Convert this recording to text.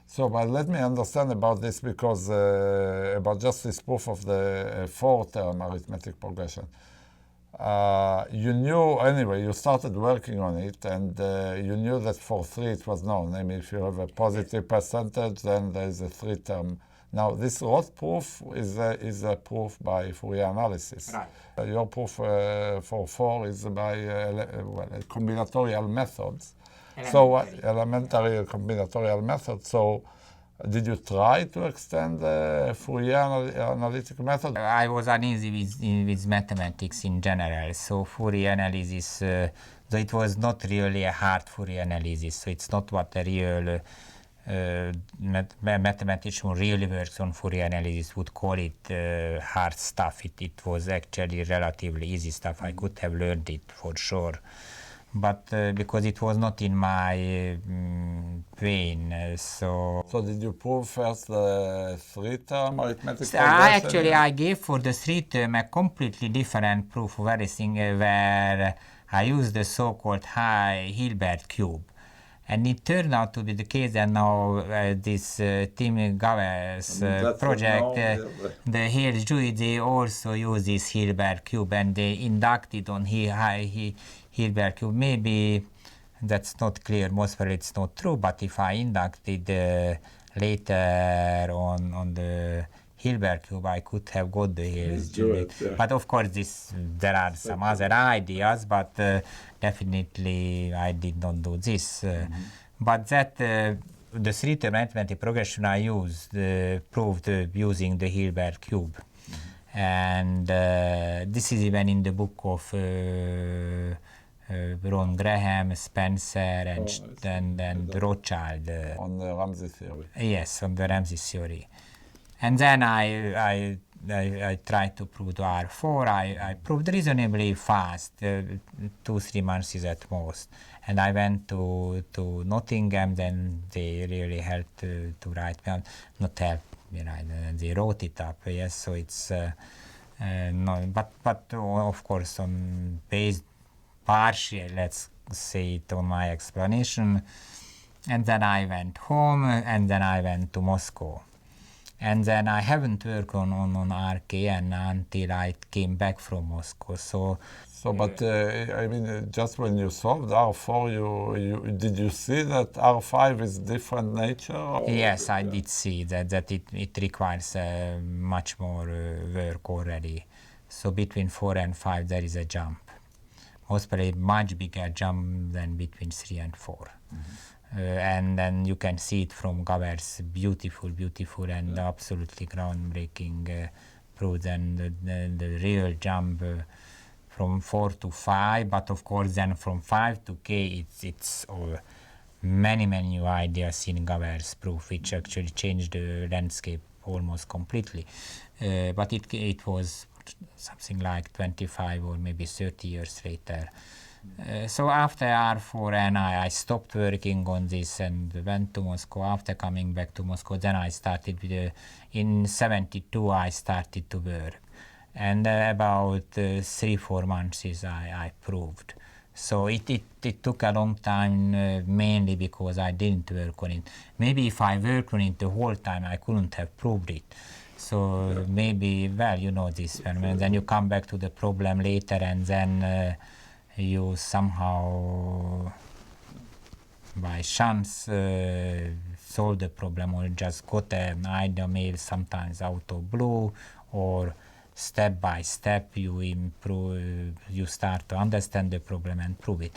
So, but let me understand about this because about just this proof of the four-term arithmetic progression. You knew, anyway, you started working on it, and you knew that for 3 it was known. I mean, if you have a positive percentage, then there is a 3-term. Now, this Roth proof is a proof by Fourier analysis. Right. Your proof for 4 is by combinatorial methods. Elementary combinatorial method. So, did you try to extend the Fourier analytic method? I was uneasy with mathematics in general, so Fourier analysis, though it was not really a hard Fourier analysis, so it's not what a real mathematician who really works on Fourier analysis would call it hard stuff. It was actually relatively easy stuff. I could have learned it for sure. But because it was not in my vein, so... So did you prove first the 3-term arithmetic progression? I gave for the 3-term a completely different proof of everything where I used the so-called high Hilbert cube. And it turned out to be the case that now this Tim Gaver's project, the Hales Dewey, they also use this Hilbert cube, and they inducted on Hilbert cube. Maybe that's not clear, most probably it's not true, but if I inducted later on the Hilbert cube, I could have got the Hales Dewey. But of course there are some other ideas, but definitely I did not do this. But that the 3-term arithmetic progression I used proved using the Hilbert cube. And this is even in the book of Ron Graham, Spencer, and Rothschild. On the Ramsey theory. Yes, on the Ramsey theory. And then I tried to prove the R4. I proved reasonably fast, 2-3 months at most. And I went to Nottingham, then they really helped to write me, not help me write, they wrote it up, yes, so it's, no, but of course, based partially, let's say it on my explanation. And then I went home, and then I went to Moscow. And then I haven't worked on RKN until I came back from Moscow. So but I mean, just when you solved R4, did you see that R5 is different nature? Yes, I did see that it requires much more work already. So between 4 and 5 there is a jump. Most probably much bigger jump than between 3 and 4. And then you can see it from Gaver's beautiful and absolutely groundbreaking proof, and the real jump from 4 to 5, but of course then from 5 to K it's many new ideas in Gaver's proof, which actually changed the landscape almost completely. But it was something like 25 or maybe 30 years later. So after R4N, I stopped working on this and went to Moscow. After coming back to Moscow, then I started with in 72 I started to work. And about 3-4 months I proved. So it took a long time, mainly because I didn't work on it. Maybe if I worked on it the whole time, I couldn't have proved it. So maybe, well, you know this, and then you come back to the problem later, and then you somehow, by chance, solve the problem, or just got an idea, maybe sometimes out of blue, or step by step you improve, you start to understand the problem and prove it.